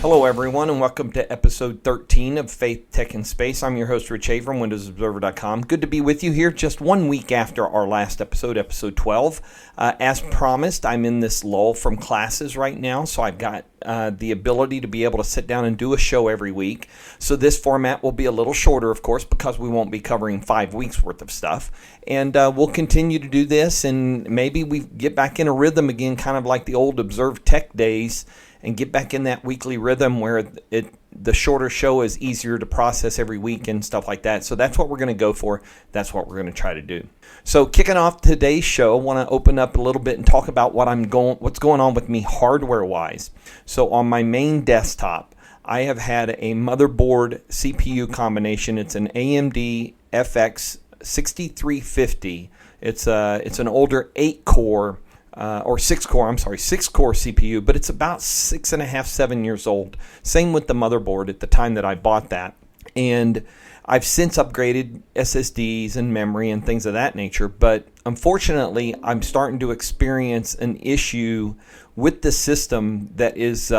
Hello, everyone, and welcome to episode 13 of Faith, Tech, and Space. I'm your host, Rich Hay from WindowsObserver.com. Good to be with you here just 1 week after our last episode, episode 12. As promised, I'm in this lull from classes right now, so I've got the ability to be able to sit down and do a show every week. So this format will be a little shorter, of course, because we won't be covering 5 weeks worth of stuff. And we'll continue to do this, and maybe we get back in a rhythm again, kind of like the old Observe Tech days, and get back in that weekly rhythm where the shorter show is easier to process every week and stuff like that. So that's what we're going to go for. That's what we're going to try to do. So kicking off today's show, I want to open up a little bit and talk about what's going on with me hardware-wise. So on my main desktop, I have had a motherboard CPU combination. It's an AMD FX 6350. It's an older 8-core. Or 6-core CPU, but it's about 6.5, 7 years old. Same with the motherboard at the time that I bought that. And I've since upgraded SSDs and memory and things of that nature, but unfortunately, I'm starting to experience an issue with the system that is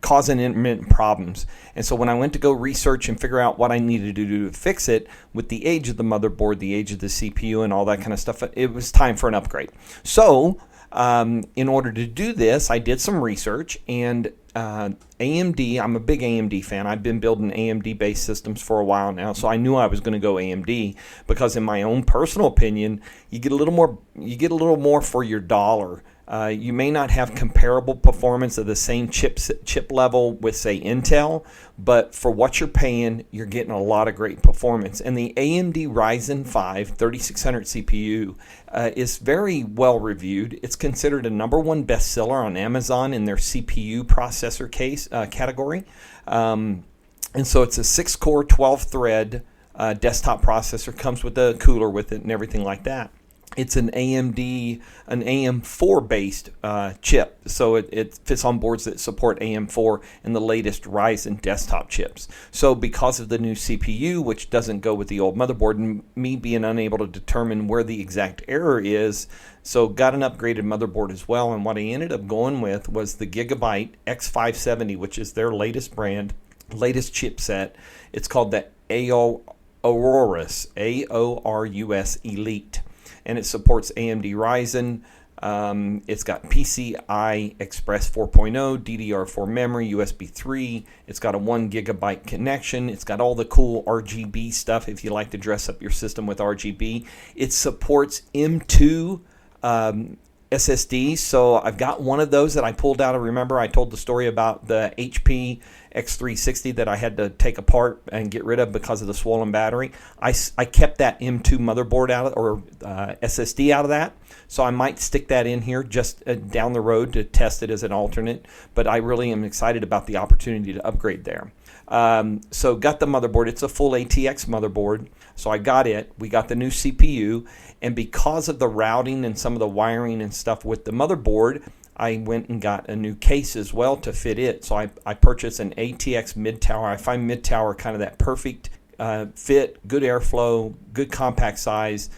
causing intermittent problems. And so when I went to go research and figure out what I needed to do to fix it, with the age of the motherboard, the age of the CPU, and all that kind of stuff, it was time for an upgrade. So in order to do this, I did some research, and AMD, I'm a big AMD fan. I've been building AMD-based systems for a while now, so I knew I was going to go AMD because, in my own personal opinion, you get a little more for your dollar. You may not have comparable performance of the same chip level with, say, Intel, but for what you're paying, you're getting a lot of great performance. And the AMD Ryzen 5 3600 CPU is very well reviewed. It's considered a #1 bestseller on Amazon in their CPU processor category. And so it's a 6-core, 12-thread desktop processor. Comes with a cooler with it and everything like that. It's an AM4 based chip, so it fits on boards that support AM4 and the latest Ryzen desktop chips. So because of the new CPU, which doesn't go with the old motherboard, and me being unable to determine where the exact error is, so got an upgraded motherboard as well. And what I ended up going with was the Gigabyte X570, which is their latest brand, latest chipset. It's called the Aorus, AORUS Elite. And it supports AMD Ryzen. It's got PCI Express 4.0, DDR4 memory, USB 3. It's got a 1 gigabyte connection. It's got all the cool RGB stuff if you like to dress up your system with RGB. It supports M2 SSDs. So I've got one of those that I pulled out. Remember I told the story about the HP X360 that I had to take apart and get rid of because of the swollen battery. I kept that M2 motherboard out or SSD out of that, so I might stick that in here just down the road to test it as an alternate, but I really am excited about the opportunity to upgrade there. So got the motherboard. It's a full ATX motherboard, so I got it. We got the new CPU, and because of the routing and some of the wiring and stuff with the motherboard, I went and got a new case as well to fit it. So I purchased an ATX mid-tower. I find mid-tower kind of that perfect fit, good airflow, good compact size.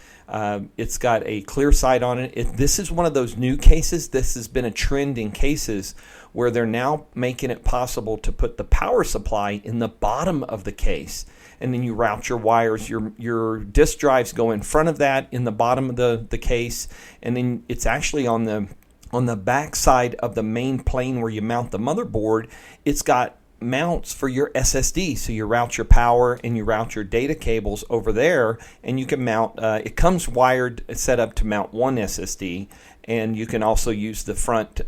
It's got a clear side on it. This is one of those new cases. This has been a trend in cases where they're now making it possible to put the power supply in the bottom of the case. And then you route your wires. Your disk drives go in front of that in the bottom of the case. And then it's actually on the back side of the main plane where you mount the motherboard. It's got mounts for your SSD, so you route your power and you route your data cables over there, and you can mount it comes wired set up to mount one SSD, and you can also use the front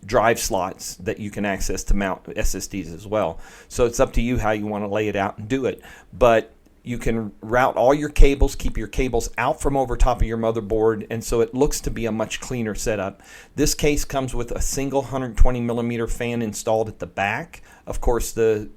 drive slots that you can access to mount SSDs as well. So it's up to you how you want to lay it out and do it, but you can route all your cables, keep your cables out from over top of your motherboard, and so it looks to be a much cleaner setup. This case comes with a single 120 millimeter fan installed at the back. Of course, there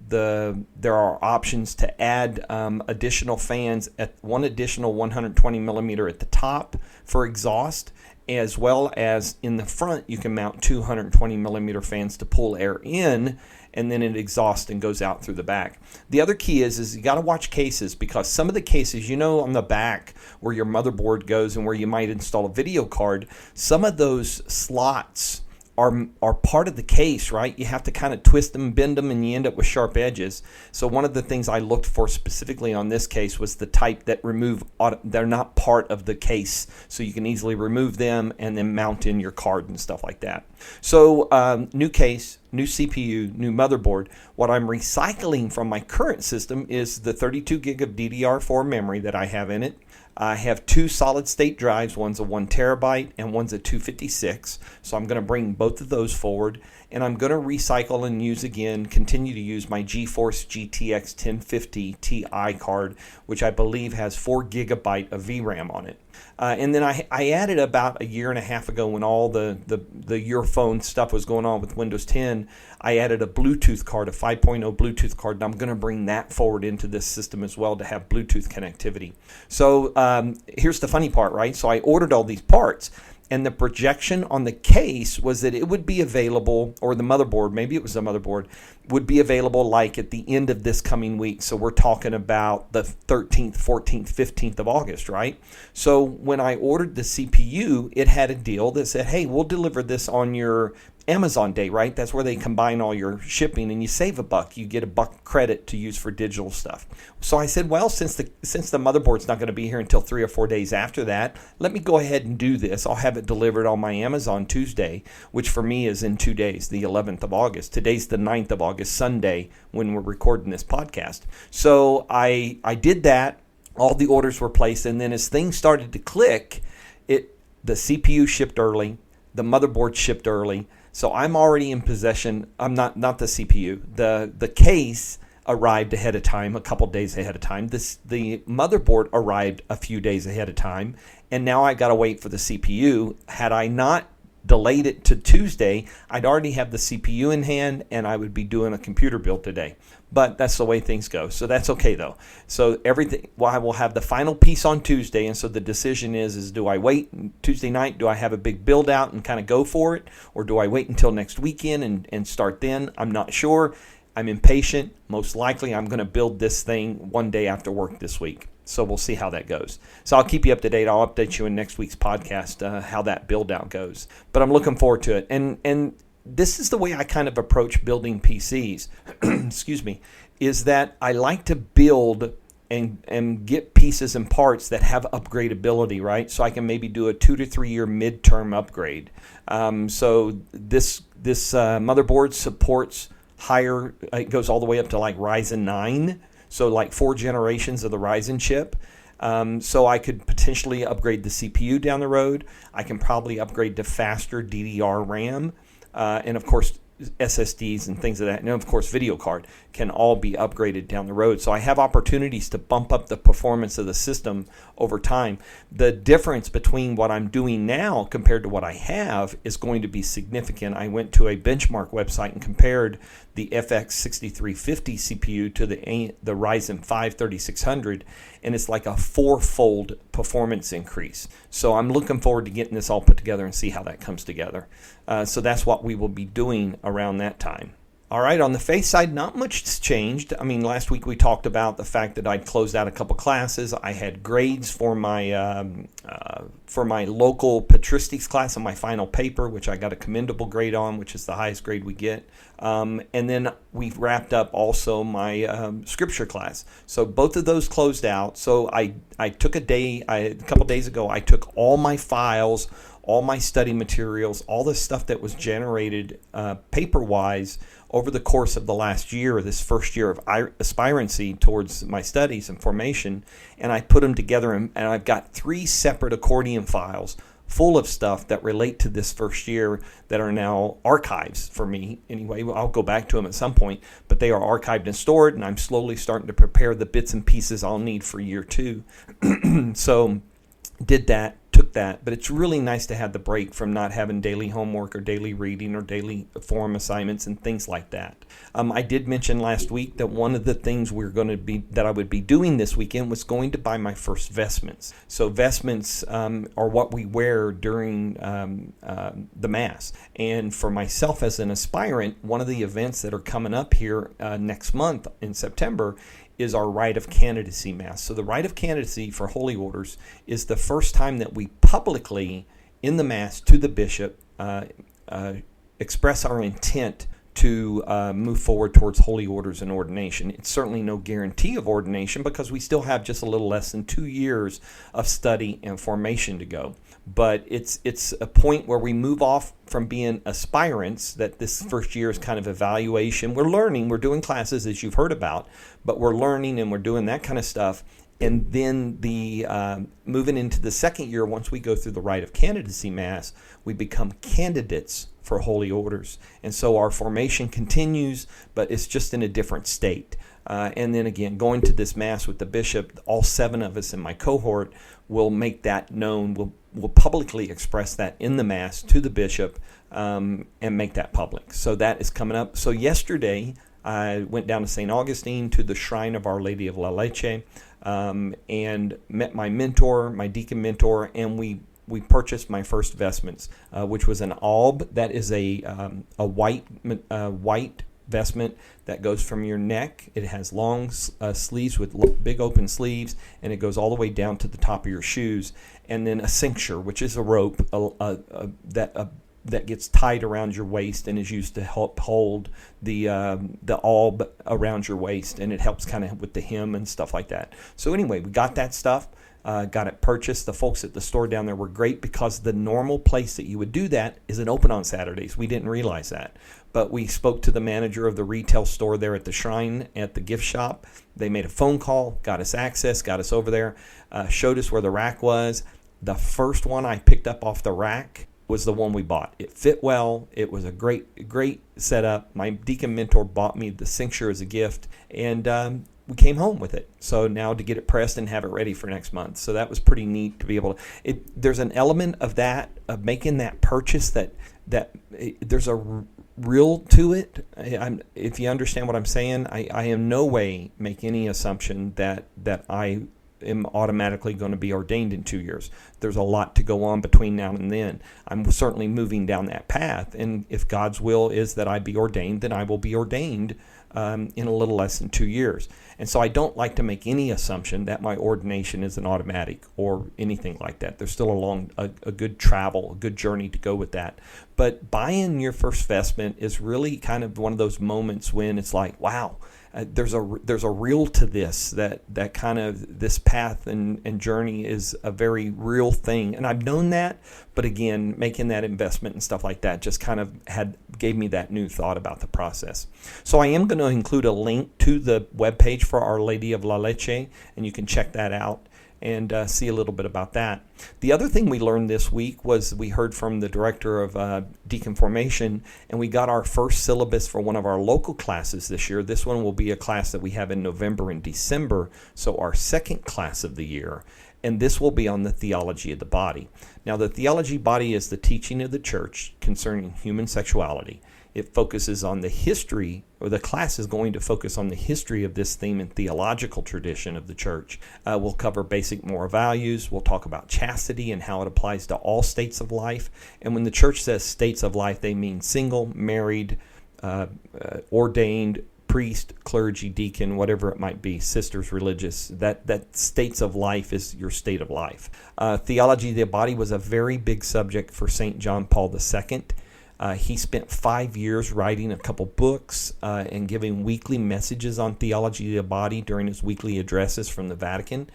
are options to add additional fans at one additional 120 millimeter at the top for exhaust, as well as in the front you can mount 220 millimeter fans to pull air in, and then it exhausts and goes out through the back. The other key is you got to watch cases, because some of the cases, on the back where your motherboard goes and where you might install a video card, some of those slots are part of the case, right? You have to kind of twist them, bend them, and you end up with sharp edges. So one of the things I looked for specifically on this case was the type that they're not part of the case, so you can easily remove them and then mount in your card and stuff like that. So new case, new CPU, new motherboard. What I'm recycling from my current system is the 32 gig of DDR4 memory that I have in it. I have two solid state drives. One's a 1 terabyte and one's a 256. So I'm going to bring both of those forward, and I'm going to recycle and continue to use my GeForce GTX 1050 Ti card, which I believe has 4 gigabyte of VRAM on it. And then I added about a year and a half ago, when all the your phone stuff was going on with Windows 10, I added a Bluetooth card, a 5.0 Bluetooth card, and I'm going to bring that forward into this system as well to have Bluetooth connectivity. So here's the funny part, right? So I ordered all these parts, and the projection on the case was that it would be available, or the motherboard, maybe it was the motherboard, would be available like at the end of this coming week. So we're talking about the 13th, 14th, 15th of August, right? So when I ordered the CPU, it had a deal that said, hey, we'll deliver this on your Amazon Day, right? That's where they combine all your shipping, and you save $1. You get $1 credit to use for digital stuff. So I said, well, since the motherboard's not going to be here until 3 or 4 days after that, let me go ahead and do this. I'll have it delivered on my Amazon Tuesday, which for me is in 2 days, the 11th of August. Today's the 9th of August, Sunday, when we're recording this podcast. So I did that. All the orders were placed, and then as things started to click, the CPU shipped early, the motherboard shipped early. So I'm already in possession. I'm not the CPU. The case arrived ahead of time, a couple days ahead of time. The motherboard arrived a few days ahead of time, and now I got to wait for the CPU. Had I not delayed it to Tuesday, I'd already have the CPU in hand, and I would be doing a computer build today. But that's the way things go. So that's okay, though. So I will have the final piece on Tuesday, and so the decision is do I wait Tuesday night? Do I have a big build out and kind of go for it? Or do I wait until next weekend and start then? I'm not sure. I'm impatient. Most likely I'm going to build this thing one day after work this week. So we'll see how that goes. So I'll keep you up to date. I'll update you in next week's podcast how that build out goes. But I'm looking forward to it. And this is the way I kind of approach building PCs. Excuse me. Is that I like to build and get pieces and parts that have upgradability, right? So I can maybe do a 2 to 3 year midterm upgrade. So this motherboard supports higher. It goes all the way up to like Ryzen 9. So like 4 generations of the Ryzen chip. So I could potentially upgrade the CPU down the road. I can probably upgrade to faster DDR RAM. And of course, SSDs and things of that. And of course, video card can all be upgraded down the road. So I have opportunities to bump up the performance of the system over time. The difference between what I'm doing now compared to what I have is going to be significant. I went to a benchmark website and compared the FX 6350 CPU to the Ryzen 5 3600, and it's like a 4-fold performance increase. So I'm looking forward to getting this all put together and see how that comes together. So that's what we will be doing around that time. All right, on the faith side, not much has changed. I mean, last week we talked about the fact that I'd closed out a couple classes. I had grades for my local patristics class on my final paper, which I got a commendable grade on, which is the highest grade we get. And then we've wrapped up also my scripture class. So both of those closed out. So I took a couple days ago, I took all my files, all my study materials, all the stuff that was generated paper-wise over the course of the last year, this first year of aspirancy towards my studies and formation, and I put them together, and I've got 3 separate accordion files full of stuff that relate to this first year that are now archives for me. Anyway, I'll go back to them at some point, but they are archived and stored, and I'm slowly starting to prepare the bits and pieces I'll need for year 2. So did that, took that, but it's really nice to have the break from not having daily homework or daily reading or daily forum assignments and things like that. I did mention last week that one of the things that I would be doing this weekend was going to buy my first vestments. So vestments are what we wear during the Mass. And for myself as an aspirant, one of the events that are coming up here next month in September is our rite of candidacy Mass. So the rite of candidacy for holy orders is the first time that we publicly, in the Mass to the bishop, express our intent to move forward towards holy orders and ordination. It's certainly no guarantee of ordination because we still have just a little less than 2 years of study and formation to go. But it's a point where we move off from being aspirants, that this first year is kind of evaluation. We're learning, we're doing classes as you've heard about, but we're learning and we're doing that kind of stuff. And then the moving into the second year, once we go through the rite of candidacy mass, we become candidates for holy orders. And so our formation continues, but it's just in a different state. And then again, going to this mass with the bishop, all 7 of us in my cohort will make that known. We'll publicly express that in the mass to the bishop and make that public. So that is coming up. So yesterday, I went down to St. Augustine to the shrine of Our Lady of La Leche and met my mentor, my deacon mentor, and we purchased my first vestments, which was an alb. That is a white vestment that goes from your neck. It has long sleeves with big open sleeves, and it goes all the way down to the top of your shoes. And then a cincture, which is a rope that gets tied around your waist and is used to help hold the alb around your waist, and it helps kind of with the hem and stuff like that. So anyway, we got that stuff. Got it purchased. The folks at the store down there were great because the normal place that you would do that isn't open on Saturdays. We didn't realize that. But we spoke to the manager of the retail store there at the shrine at the gift shop. They made a phone call, got us access, got us over there, showed us where the rack was. The first one I picked up off the rack was the one we bought. It fit well. It was a great setup. My deacon mentor bought me the cincture as a gift, and we came home with it. So now to get it pressed and have it ready for next month. So that was pretty neat to be able to. There's an element of that, of making that purchase that there's a real to it. If you understand what I'm saying, I in no way make any assumption that I am automatically going to be ordained in 2 years. There's a lot to go on between now and then. I'm certainly moving down that path, and if God's will is that I be ordained, then I will be ordained in a little less than 2 years. And so I don't like to make any assumption that my ordination is an automatic or anything like that. There's still a good travel, a good journey to go with that. But buying your first vestment is really kind of one of those moments when it's like, wow, there's a real to this, that kind of this path and journey is a very real thing. And I've known that, but again, making that investment and stuff like that just kind of gave me that new thought about the process. So I am going to include a link to the webpage for Our Lady of La Leche, and you can check that out and see a little bit about that. The other thing we learned this week was we heard from the director of Deacon Formation, and we got our first syllabus for one of our local classes this year. This one will be a class that we have in November and December, so our second class of the year. And this will be on the theology of the body. Now, the theology body is the teaching of the church concerning human sexuality. It focuses on the history, or the class is going to focus on the history of this theme and theological tradition of the church. We'll cover basic moral values. We'll talk about chastity and how it applies to all states of life. And when the church says states of life, they mean single, married, ordained, priest, clergy, deacon, whatever it might be, sisters, religious. That states of life is your state of life. Theology of the body was a very big subject for St. John Paul II. He spent 5 years writing a couple books and giving weekly messages on theology of the body during his weekly addresses from the Vatican.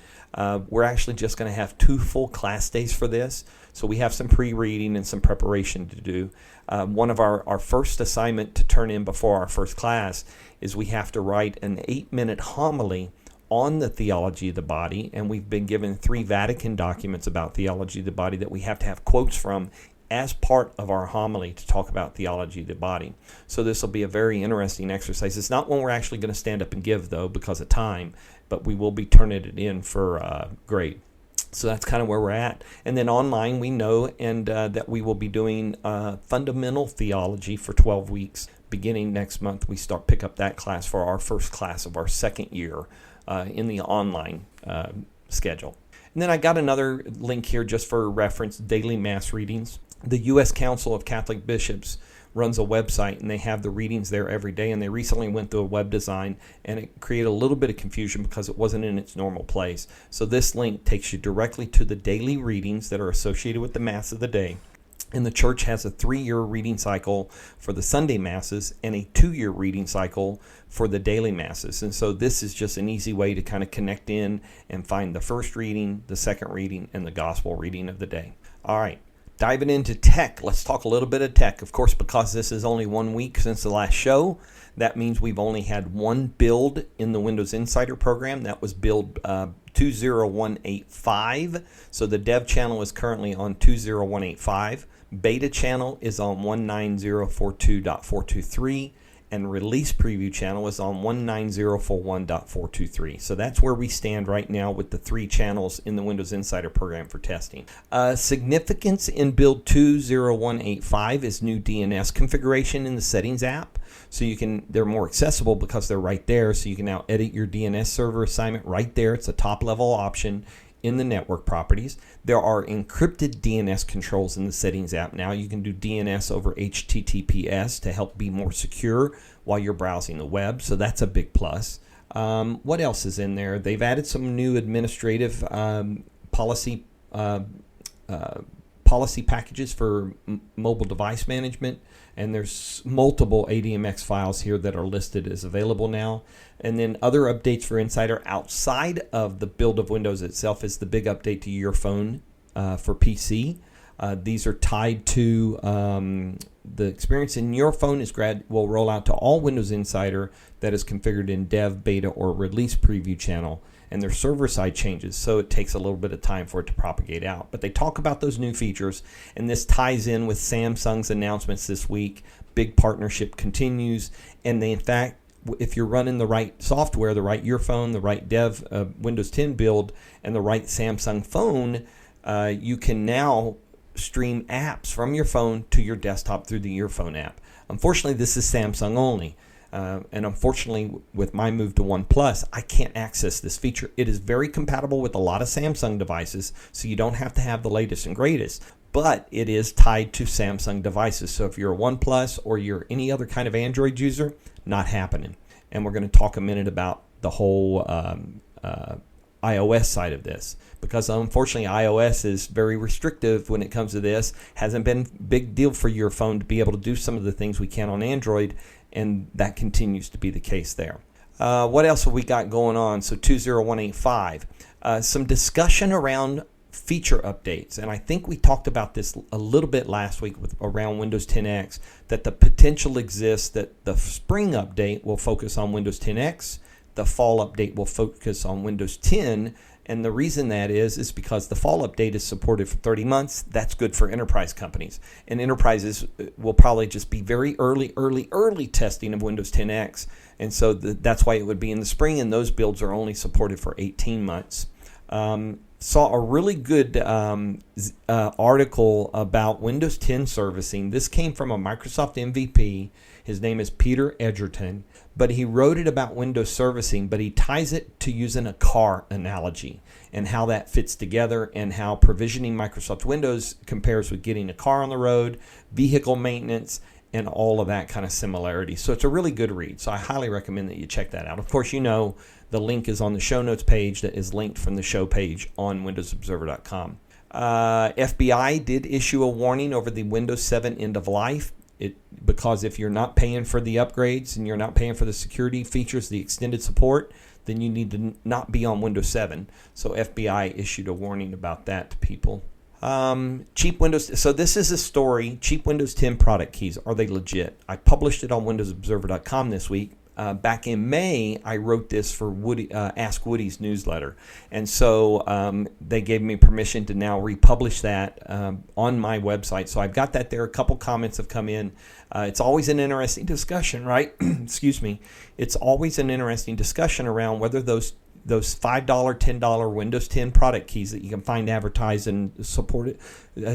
We're actually just going to have 2 full class days for this, so we have some pre-reading and some preparation to do. One of our first assignment to turn in before our first class is we have to write an 8-minute homily on the theology of the body, and we've been given 3 Vatican documents about theology of the body that we have to have quotes from as part of our homily to talk about theology of the body. So this will be a very interesting exercise. It's not one we're actually going to stand up and give, though, because of time, but we will be turning it in for grade. So that's kind of where we're at. And then online, we know that we will be doing fundamental theology for 12 weeks. Beginning next month, we pick up that class for our first class of our second year in the online schedule. And then I got another link here just for reference, daily mass readings. The U.S. Council of Catholic Bishops runs a website, and they have the readings there every day, and they recently went through a web design, and it created a little bit of confusion because it wasn't in its normal place. So this link takes you directly to the daily readings that are associated with the Mass of the day. And the church has a 3-year reading cycle for the Sunday Masses and a 2-year reading cycle for the daily Masses. And so this is just an easy way to kind of connect in and find the first reading, the second reading, and the gospel reading of the day. All right, diving into tech, let's talk a little bit of tech. Of course, because this is only 1 week since the last show, that means we've only had one build in the Windows Insider program. That was build 20185. So the dev channel is currently on 20185. Beta channel is on 19042.423, and release preview channel is on 19041.423. So that's where we stand right now with the 3 channels in the Windows Insider program for testing. Significance in build 20185 is new DNS configuration in the settings app. So they're more accessible because they're right there. So you can now edit your DNS server assignment right there. It's a top level option in the network properties. There are encrypted DNS controls in the settings app now. You can do DNS over HTTPS to help be more secure while you're browsing the web. So that's a big plus. What else is in there? They've added some new administrative policy packages for mobile device management. And there's multiple ADMX files here that are listed as available now. And then other updates for Insider outside of the build of Windows itself is the big update to your phone for PC. These are tied to the experience in your phone will roll out to all Windows Insider that is configured in dev, beta, or release preview channel. And their server-side changes, so it takes a little bit of time for it to propagate out. But they talk about those new features, and this ties in with Samsung's announcements this week. Big partnership continues, and in fact, if you're running the right software, the right earphone, the right dev Windows 10 build, and the right Samsung phone, you can now stream apps from your phone to your desktop through the earphone app. Unfortunately, this is Samsung only. And unfortunately, with my move to OnePlus, I can't access this feature. It is very compatible with a lot of Samsung devices, so you don't have to have the latest and greatest. But it is tied to Samsung devices. So if you're a OnePlus or you're any other kind of Android user, not happening. And we're going to talk a minute about the whole iOS side of this. Because unfortunately, iOS is very restrictive when it comes to this. Hasn't been a big deal for your phone to be able to do some of the things we can on Android. And that continues to be the case there. What else have we got going on? So 20185. Some discussion around feature updates. And I think we talked about this a little bit last week around Windows 10X, that the potential exists that the spring update will focus on Windows 10X. The fall update will focus on Windows 10. And the reason that is because the fall update is supported for 30 months. That's good for enterprise companies. And enterprises will probably just be very early testing of Windows 10X. And so that's why it would be in the spring, and those builds are only supported for 18 months. Saw a really good article about Windows 10 servicing. This came from a Microsoft MVP. His name is Peter Edgerton. But he wrote it about Windows servicing, but he ties it to using a car analogy and how that fits together and how provisioning Microsoft Windows compares with getting a car on the road, vehicle maintenance, and all of that kind of similarity. So it's a really good read. So I highly recommend that you check that out. Of course, you know the link is on the show notes page that is linked from the show page on windowsobserver.com. FBI did issue a warning over the Windows 7 end of life. Because if you're not paying for the upgrades and you're not paying for the security features, the extended support, then you need to not be on Windows 7. So FBI issued a warning about that to people. Cheap Windows. So this is a story. Cheap Windows 10 product keys. Are they legit? I published it on windowsobserver.com this week. Back in May, I wrote this for Ask Woody's newsletter. And so they gave me permission to now republish that on my website. So I've got that there. A couple comments have come in. It's always an interesting discussion, right? Excuse me. It's always an interesting discussion around whether those $5, $10 Windows 10 product keys that you can find advertised and supported,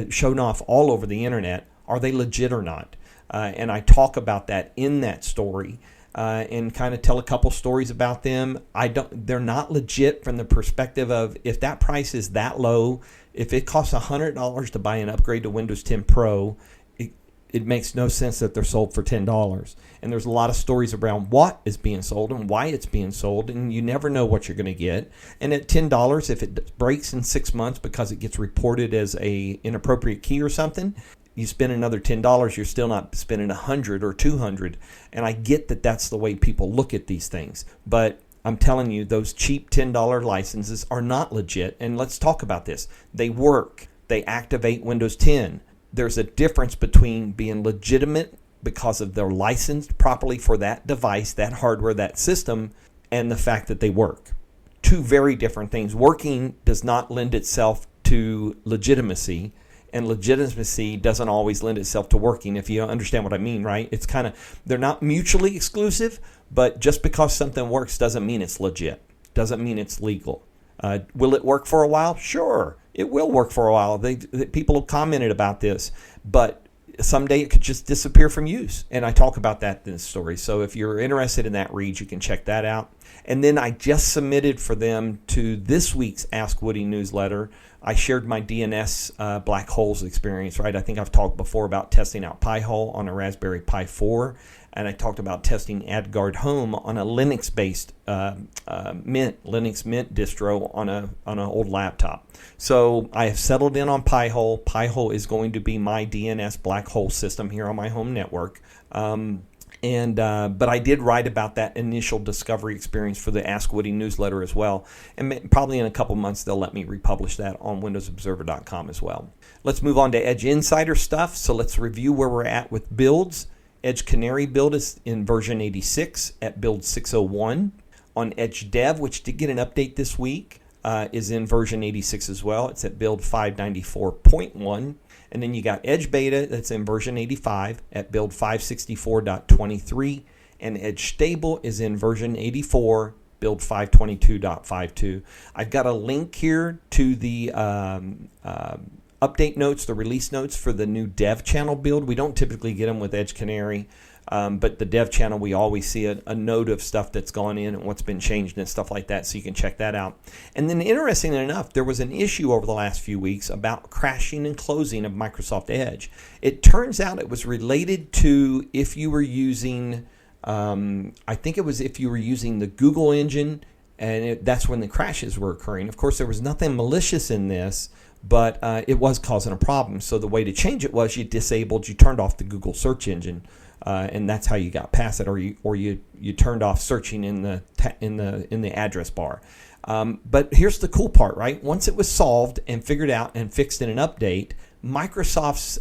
shown off all over the internet, are they legit or not? And I talk about that in that story. And kind of tell a couple stories about them. They're not legit from the perspective of if that price is that low, if it costs $100 to buy an upgrade to Windows 10 Pro, it makes no sense that they're sold for $10. And there's a lot of stories around what is being sold and why it's being sold, and you never know what you're going to get. And at $10, if it breaks in 6 months because it gets reported as a inappropriate key or something, you spend another $10, you're still not spending $100 or $200. And I get that that's the way people look at these things. But I'm telling you, those cheap $10 licenses are not legit. And let's talk about this. They work. They activate Windows 10. There's a difference between being legitimate because of they're licensed properly for that device, that hardware, that system, and the fact that they work. Two very different things. Working does not lend itself to legitimacy, and legitimacy doesn't always lend itself to working, if you understand what I mean, right? It's kind of, they're not mutually exclusive, but just because something works doesn't mean it's legit, doesn't mean it's legal. Will it work for a while? Sure, it will work for a while. People have commented about this, but someday it could just disappear from use. And I talk about that in this story. So if you're interested in that read, you can check that out. And then I just submitted for them to this week's Ask Woody newsletter. I shared my DNS black holes experience, right? I think I've talked before about testing out Pi-hole on a Raspberry Pi 4. And I talked about testing AdGuard Home on a Linux-based Linux Mint distro on an old laptop. So I have settled in on Pi-hole. Pi-hole is going to be my DNS black hole system here on my home network. But I did write about that initial discovery experience for the Ask Woody newsletter as well. And probably in a couple months they'll let me republish that on WindowsObserver.com as well. Let's move on to Edge Insider stuff. So let's review where we're at with builds. Edge Canary build is in version 86 at build 601. On Edge Dev, which did get an update this week, is in version 86 as well. It's at build 594.1. And then you got Edge Beta that's in version 85 at build 564.23. And Edge Stable is in version 84, build 522.52. I've got a link here to the update notes, the release notes for the new dev channel build. We don't typically get them with Edge Canary, but the dev channel, we always see a note of stuff that's gone in and what's been changed and stuff like that, so you can check that out. And then interestingly enough, there was an issue over the last few weeks about crashing and closing of Microsoft Edge. It turns out it was related to if you were using, I think it was if you were using the Google engine, and that's when the crashes were occurring. Of course, there was nothing malicious in this, but it was causing a problem. So the way to change it was you turned off the Google search engine, and that's how you got past it, or you turned off searching in the address bar. But here's the cool part, right? Once it was solved and figured out and fixed in an update, Microsoft's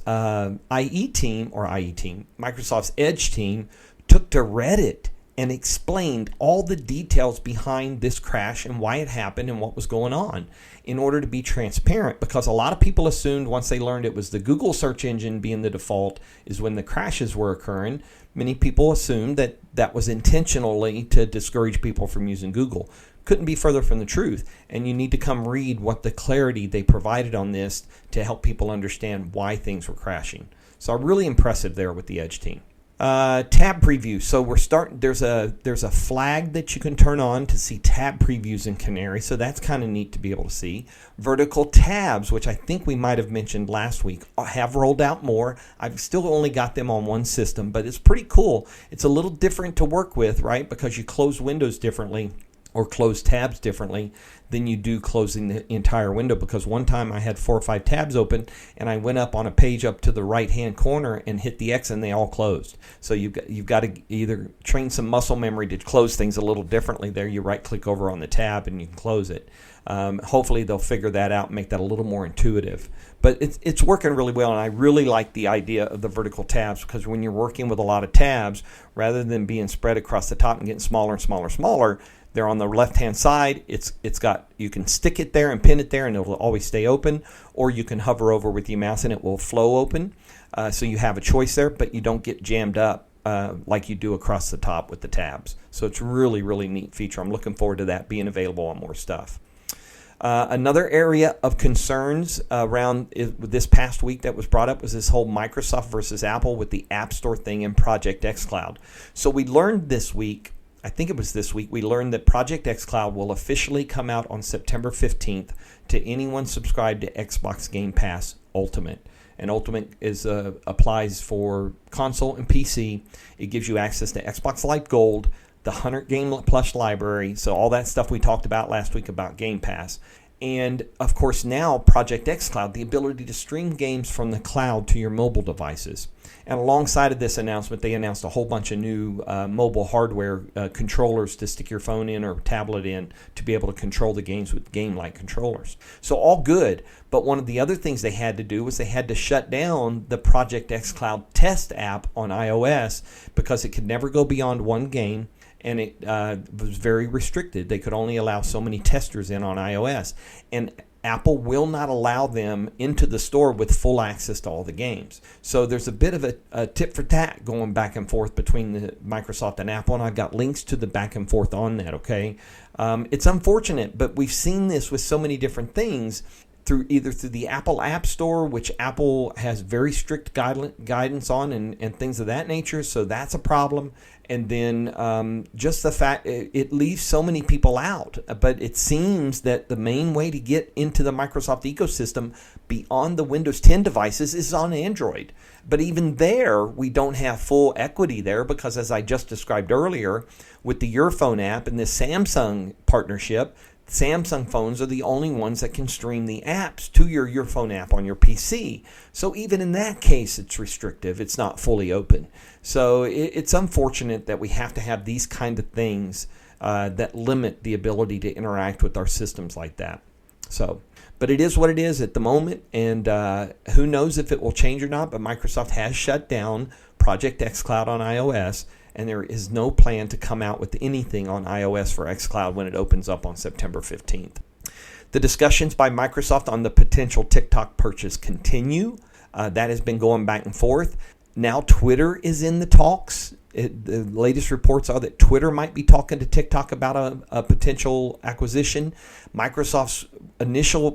Microsoft's Edge team took to Reddit and explained all the details behind this crash and why it happened and what was going on in order to be transparent, because a lot of people assumed once they learned it was the Google search engine being the default is when the crashes were occurring. Many people assumed that that was intentionally to discourage people from using Google. Couldn't be further from the truth, and you need to come read what the clarity they provided on this to help people understand why things were crashing. So really impressive there with the Edge team. Tab preview. So we're starting. There's a flag that you can turn on to see tab previews in Canary. So that's kind of neat to be able to see. Vertical tabs, which I think we might have mentioned last week, have rolled out more. I've still only got them on one system, but it's pretty cool. It's a little different to work with, right? Because you close windows differently or close tabs differently than you do closing the entire window, because one time I had 4 or 5 tabs open and I went up on a page up to the right hand corner and hit the X and they all closed. So you've got to either train some muscle memory to close things a little differently there. You right click over on the tab and you can close it. Hopefully they'll figure that out and make that a little more intuitive. But it's working really well, and I really like the idea of the vertical tabs, because when you're working with a lot of tabs, rather than being spread across the top and getting smaller and smaller and smaller, they're on the left-hand side. You can stick it there and pin it there, and it'll always stay open, or you can hover over with your mouse and it will flow open. So you have a choice there, but you don't get jammed up like you do across the top with the tabs. So it's really, really neat feature. I'm looking forward to that being available on more stuff. Another area of concerns around this past week that was brought up was this whole Microsoft versus Apple with the App Store thing in Project xCloud. So we learned this week, I think it was this week, we learned that Project xCloud will officially come out on September 15th to anyone subscribed to Xbox Game Pass Ultimate. And Ultimate applies for console and PC. It gives you access to Xbox Live Gold, the 100 Game Plus library, so all that stuff we talked about last week about Game Pass, And, of course, now Project xCloud, the ability to stream games from the cloud to your mobile devices. And alongside of this announcement, they announced a whole bunch of new mobile hardware controllers to stick your phone in or tablet in to be able to control the games with game-like controllers. So all good, but one of the other things they had to do was they had to shut down the Project xCloud test app on iOS because it could never go beyond one game. And it was very restricted. They could only allow so many testers in on iOS. And Apple will not allow them into the store with full access to all the games. So there's a bit of a tit for tat going back and forth between Microsoft and Apple, and I've got links to the back and forth on that, okay? It's unfortunate, but we've seen this with so many different things either through the Apple App Store, which Apple has very strict guidance on and things of that nature, so that's a problem. And then just the fact it leaves so many people out. But it seems that the main way to get into the Microsoft ecosystem beyond the Windows 10 devices is on Android. But even there, we don't have full equity there because, as I just described earlier, with the Your Phone app and the Samsung partnership, Samsung phones are the only ones that can stream the apps to your phone app on your PC. So even in that case, it's restrictive. It's not fully open. So it's unfortunate that we have to have these kind of things that limit the ability to interact with our systems like that. So, but it is what it is at the moment, and who knows if it will change or not, but Microsoft has shut down Project xCloud on iOS, and there is no plan to come out with anything on iOS for xCloud when it opens up on September 15th. The discussions by Microsoft on the potential TikTok purchase continue. That has been going back and forth. Now Twitter is in the talks. The latest reports are that Twitter might be talking to TikTok about a potential acquisition. Microsoft's initial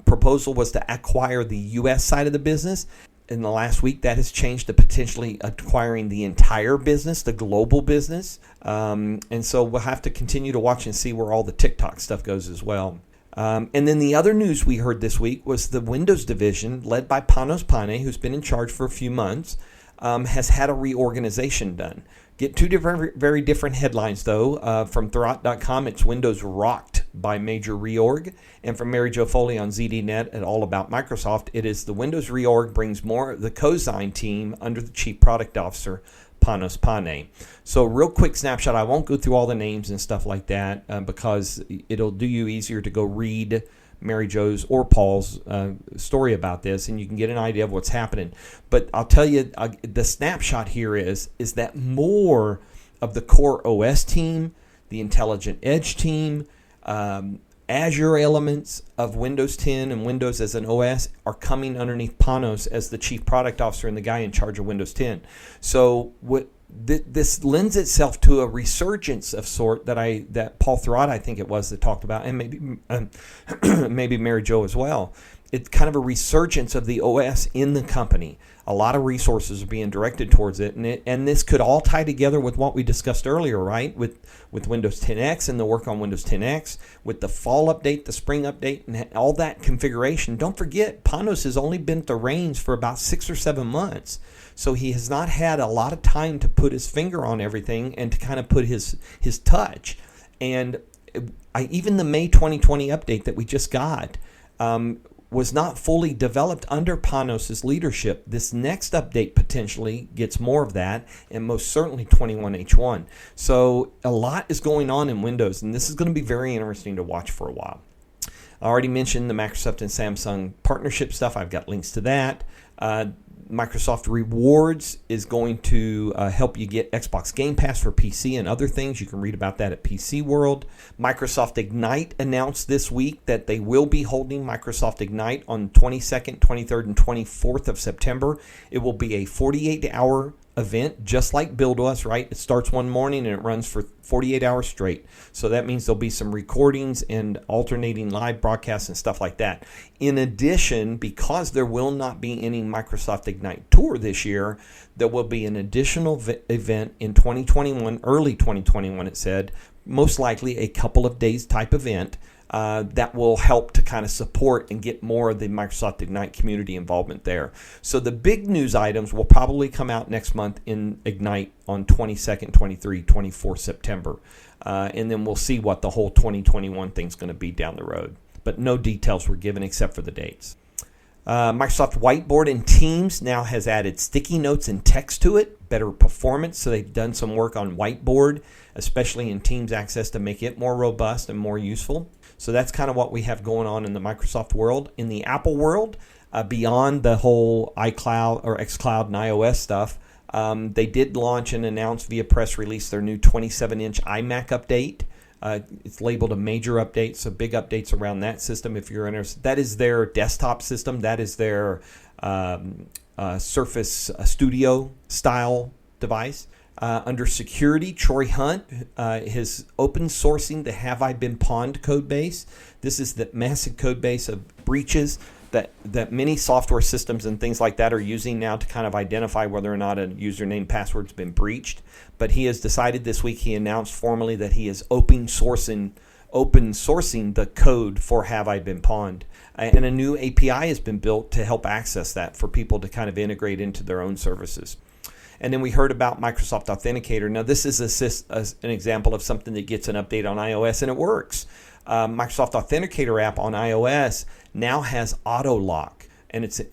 proposal was to acquire the U.S. side of the business. In the last week, that has changed to potentially acquiring the entire business, the global business. And so we'll have to continue to watch and see where all the TikTok stuff goes as well. And then the other news we heard this week was the Windows division, led by Panos Panay, who's been in charge for a few months, has had a reorganization done. Get two very different headlines, though. From Thurrott.com, it's Windows Rocked by Major Reorg. And from Mary Jo Foley on ZDNet at All About Microsoft, it is the Windows Reorg brings more of the Cosign team under the Chief Product Officer, Panos Panay. So real quick snapshot. I won't go through all the names and stuff like that because it'll do you easier to go read Mary Jo's or Paul's story about this, and you can get an idea of what's happening. But I'll tell you, the snapshot here is that more of the core OS team, the Intelligent Edge team, Azure elements of Windows 10 and Windows as an OS are coming underneath Panos as the Chief Product Officer and the guy in charge of Windows 10. So this lends itself to a resurgence of sort that Paul Thurrott, I think it was, that talked about, and maybe Mary Jo as well. It's kind of a resurgence of the OS in the company. A lot of resources are being directed towards it, and this could all tie together with what we discussed earlier, right? With Windows 10X and the work on Windows 10X, with the fall update, the spring update, and all that configuration. Don't forget, Panos has only been at the reins for about 6 or 7 months, so he has not had a lot of time to put his finger on everything and to kind of put his touch. And even the May 2020 update that we just got was not fully developed under Panos' leadership. This next update potentially gets more of that, and most certainly 21H1. So a lot is going on in Windows, and this is going to be very interesting to watch for a while. I already mentioned the Microsoft and Samsung partnership stuff. I've got links to that. Microsoft Rewards is going to help you get Xbox Game Pass for PC and other things. You can read about that at PC World. Microsoft Ignite announced this week that they will be holding Microsoft Ignite on 22nd, 23rd, and 24th of September. It will be a 48-hour event, just like Build Us, right? It starts one morning and it runs for 48 hours straight. So that means there'll be some recordings and alternating live broadcasts and stuff like that. In addition, because there will not be any Microsoft Ignite Tour this year, there will be an additional event in 2021, early 2021 it said, most likely a couple of days type event that will help to kind of support and get more of the Microsoft Ignite community involvement there. So the big news items will probably come out next month in Ignite on 22nd, 23, 24 September. And then we'll see what the whole 2021 thing's going to be down the road. but no details were given except for the dates. Microsoft Whiteboard in Teams now has added sticky notes and text to it, better performance. So they've done some work on Whiteboard, especially in Teams Access, to make it more robust and more useful. So that's kind of what we have going on in the Microsoft world. In the Apple world, beyond the whole iCloud or xCloud and iOS stuff, they did launch and announce via press release their new 27-inch iMac update. It's labeled a major update, so big updates around that system if you're interested. That is their desktop system. That is their Surface Studio style device. Under security, Troy Hunt is open sourcing the Have I Been Pawned code base. This is the massive code base of breaches that many software systems and things like that are using now to kind of identify whether or not a username password's been breached. But he has decided this week, he announced formally that he is open sourcing the code for Have I Been Pawned. And a new API has been built to help access that for people to kind of integrate into their own services. And then we heard about Microsoft Authenticator. Now, this is an example of something that gets an update on iOS, and it works. Microsoft Authenticator app on iOS now has auto lock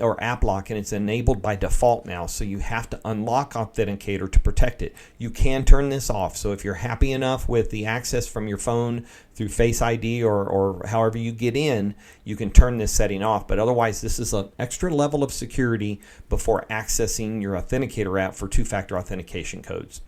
or app lock, and it's enabled by default now. So you have to unlock Authenticator to protect it. You can turn this off. So if you're happy enough with the access from your phone through Face ID or however you get in, you can turn this setting off. But otherwise, this is an extra level of security before accessing your Authenticator app for two-factor authentication codes.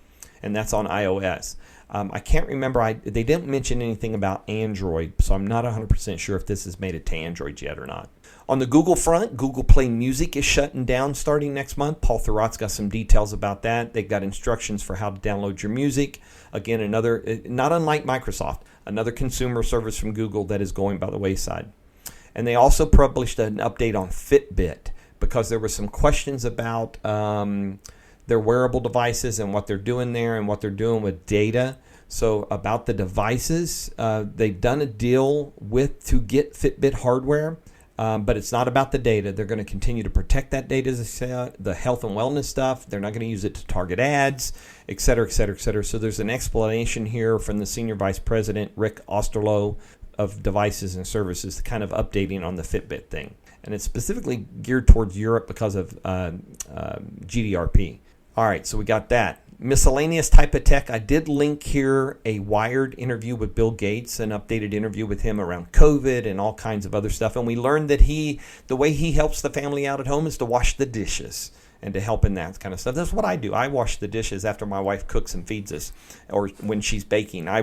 And that's on iOS. I can't remember. They didn't mention anything about Android, so I'm not 100% sure if this has made it to Android yet or not. On the Google front, Google Play Music is shutting down starting next month. Paul Thurrott's got some details about that. They've got instructions for how to download your music. Again, another, not unlike Microsoft, another consumer service from Google that is going by the wayside. And they also published an update on Fitbit because there were some questions about their wearable devices and what they're doing there and what they're doing with data. So about the devices, they've done a deal to get Fitbit hardware, but it's not about the data. They're going to continue to protect that data, the health and wellness stuff. They're not going to use it to target ads, et cetera, et cetera, et cetera. So there's an explanation here from the Senior Vice President, Rick Osterloh, of Devices and Services, kind of updating on the Fitbit thing. And it's specifically geared towards Europe because of GDPR. All right, so we got that. Miscellaneous type of tech. I did link here a Wired interview with Bill Gates, an updated interview with him around COVID and all kinds of other stuff. And we learned that the way he helps the family out at home is to wash the dishes and to help in that kind of stuff. That's what I do. I wash the dishes after my wife cooks and feeds us, or when she's baking. I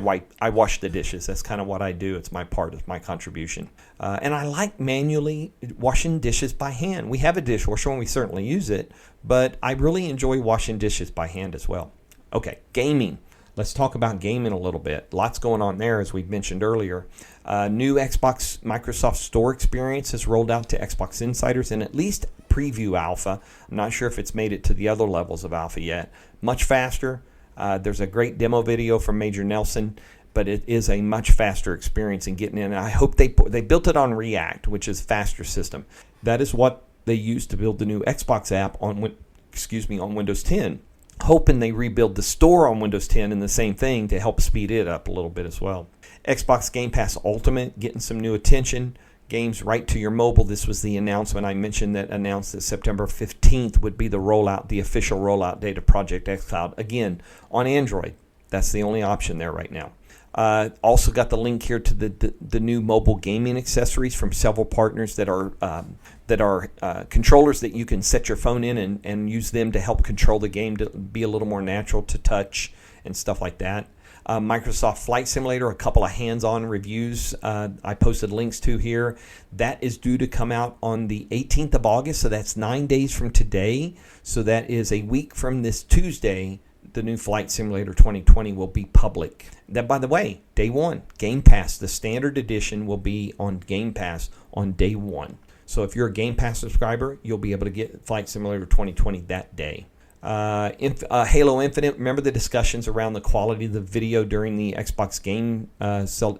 wash the dishes. That's kind of what I do. It's my part. It's my contribution. And I like manually washing dishes by hand. We have a dishwasher and we certainly use it, but I really enjoy washing dishes by hand as well. Okay, gaming. Let's talk about gaming a little bit. Lots going on there, as we mentioned earlier. New Xbox Microsoft Store experience has rolled out to Xbox Insiders in at least preview alpha. I'm not sure if it's made it to the other levels of alpha yet. Much faster. There's a great demo video from Major Nelson, but it is a much faster experience in getting in. I hope they built it on React, which is a faster system. That is what they used to build the new Xbox app on Windows 10. Hoping they rebuild the store on Windows 10 and the same thing to help speed it up a little bit as well. Xbox Game Pass Ultimate getting some new attention. Games right to your mobile. This was the announcement I mentioned that announced that September 15th would be the official rollout date of Project xCloud. Again, on Android. That's the only option there right now. Also got the link here to the new mobile gaming accessories from several partners that are controllers that you can set your phone in and use them to help control the game to be a little more natural to touch and stuff like that. Microsoft Flight Simulator, a couple of hands-on reviews I posted links to here. That is due to come out on the 18th of August, so that's 9 days from today. So that is a week from this Tuesday. The new Flight Simulator 2020 will be public. That, by the way, day one, Game Pass, the standard edition will be on Game Pass on day one. So if you're a Game Pass subscriber, you'll be able to get Flight Simulator 2020 that day. Halo Infinite, remember the discussions around the quality of the video during the Xbox game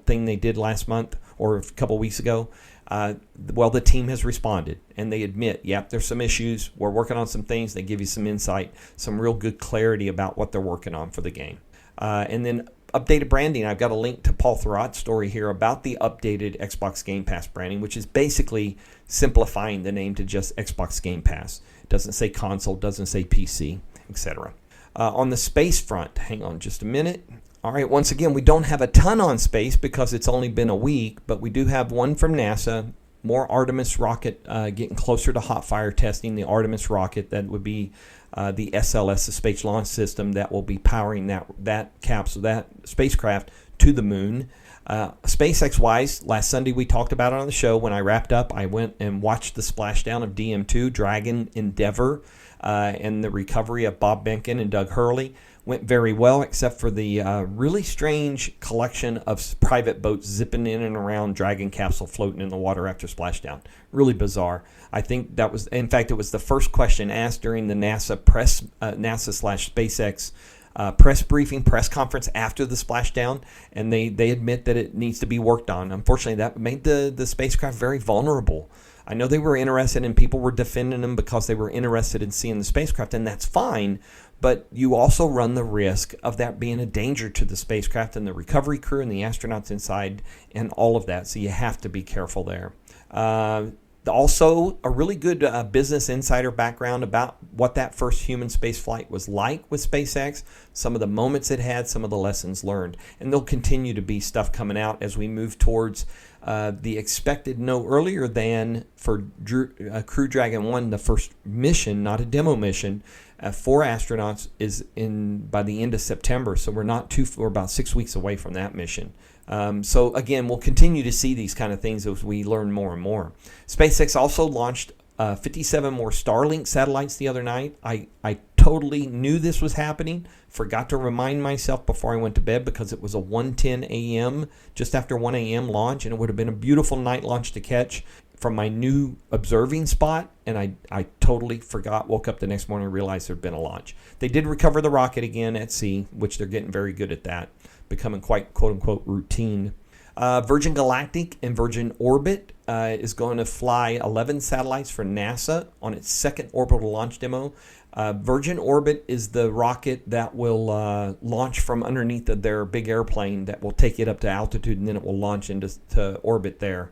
thing they did last month or a couple weeks ago? Well, the team has responded, and they admit, yep, there's some issues. We're working on some things. They give you some insight, some real good clarity about what they're working on for the game. And then updated branding. I've got a link to Paul Thurrott's story here about the updated Xbox Game Pass branding, which is basically simplifying the name to just Xbox Game Pass. It doesn't say console, doesn't say PC, etc. On the space front, hang on just a minute. All right, once again, we don't have a ton on space because it's only been a week, but we do have one from NASA, more Artemis rocket getting closer to hot fire testing. The Artemis rocket, that would be the SLS, the Space Launch System, that will be powering that capsule, that spacecraft to the moon. SpaceX-wise, last Sunday we talked about it on the show. When I wrapped up, I went and watched the splashdown of DM2, Dragon Endeavour, and the recovery of Bob Behnken and Doug Hurley. Went very well, except for the really strange collection of private boats zipping in and around Dragon capsule floating in the water after splashdown. Really bizarre. I think that was, in fact, it was the first question asked during the NASA/SpaceX press conference after the splashdown, and they admit that it needs to be worked on. Unfortunately, that made the spacecraft very vulnerable. I know they were interested and people were defending them because they were interested in seeing the spacecraft, and that's fine. But you also run the risk of that being a danger to the spacecraft and the recovery crew and the astronauts inside and all of that. So you have to be careful there. Also, a really good business insider background about what that first human space flight was like with SpaceX, some of the moments it had, some of the lessons learned. And there'll continue to be stuff coming out as we move towards the expected no earlier than for Crew Dragon 1, the first mission, not a demo mission, 4 astronauts is in by the end of September. So we're about 6 weeks away from that mission. So again, we'll continue to see these kind of things as we learn more and more. SpaceX also launched 57 more Starlink satellites the other night. I totally knew this was happening. Forgot to remind myself before I went to bed because it was a 1:10 a.m., just after 1 a.m. launch, and it would have been a beautiful night launch to catch from my new observing spot, and I totally forgot. Woke up the next morning and realized there had been a launch. They did recover the rocket again at sea, which they're getting very good at that, becoming quite quote-unquote routine. Virgin Galactic and Virgin Orbit is going to fly 11 satellites for NASA on its second orbital launch demo. Virgin Orbit is the rocket that will launch from underneath their big airplane that will take it up to altitude, and then it will launch into orbit there.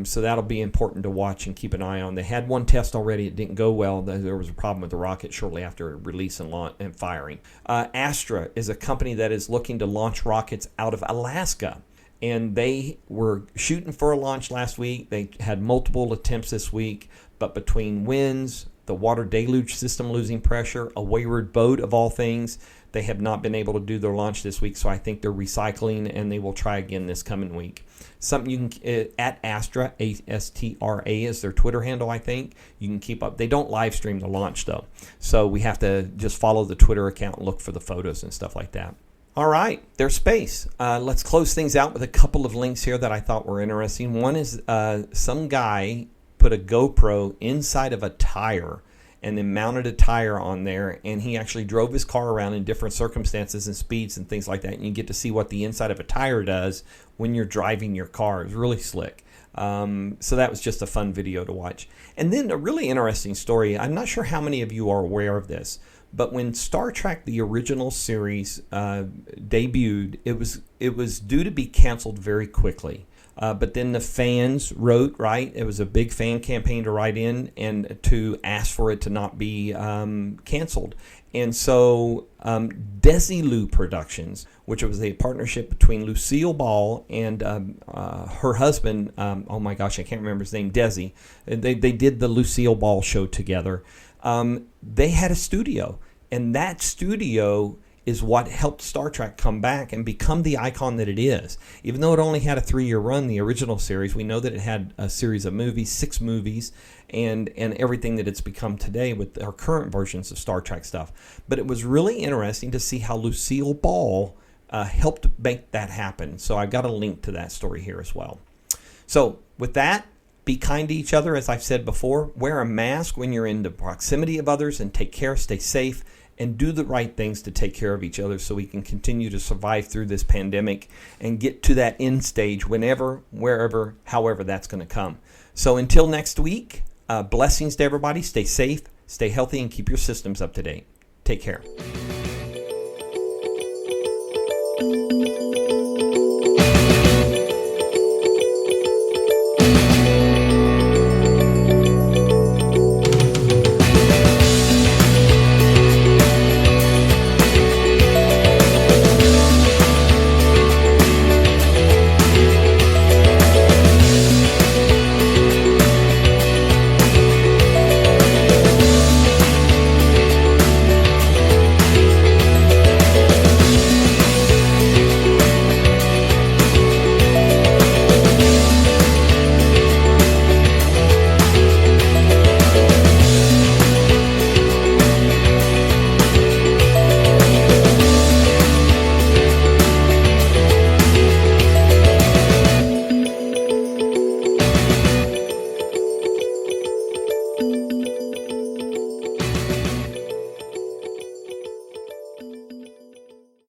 So that'll be important to watch and keep an eye on. They had one test already. It didn't go well. There was a problem with the rocket shortly after release and launch and firing. Astra is a company that is looking to launch rockets out of Alaska. And they were shooting for a launch last week. They had multiple attempts this week, but between winds, the water deluge system losing pressure, a wayward boat of all things, they have not been able to do their launch this week. So I think they're recycling, and they will try again this coming week. Something you can, at Astra, A-S-T-R-A is their Twitter handle, I think. You can keep up. They don't live stream the launch, though. So we have to just follow the Twitter account and look for the photos and stuff like that. All right, there's space. Let's close things out with a couple of links here that I thought were interesting. One is some guy put a GoPro inside of a tire and then mounted a tire on there, and he actually drove his car around in different circumstances and speeds and things like that, and you get to see what the inside of a tire does when you're driving your car. It was really slick. So that was just a fun video to watch. And then a really interesting story. I'm not sure how many of you are aware of this, but when Star Trek, the original series, debuted, it was due to be canceled very quickly. But then the fans wrote, right? It was a big fan campaign to write in and to ask for it to not be canceled. And so Desilu Productions, which was a partnership between Lucille Ball and her husband, oh my gosh, I can't remember his name, Desi. They did the Lucille Ball show together. They had a studio, and that studio is what helped Star Trek come back and become the icon that it is. Even though it only had a 3-year run, the original series, we know that it had a series of movies, 6 movies, and everything that it's become today with our current versions of Star Trek stuff. But it was really interesting to see how Lucille Ball helped make that happen. So I've got a link to that story here as well. So with that, be kind to each other, as I've said before. Wear a mask when you're in the proximity of others, and take care, stay safe, and do the right things to take care of each other so we can continue to survive through this pandemic and get to that end stage whenever, wherever, however that's going to come. So until next week, blessings to everybody. Stay safe, stay healthy, and keep your systems up to date. Take care.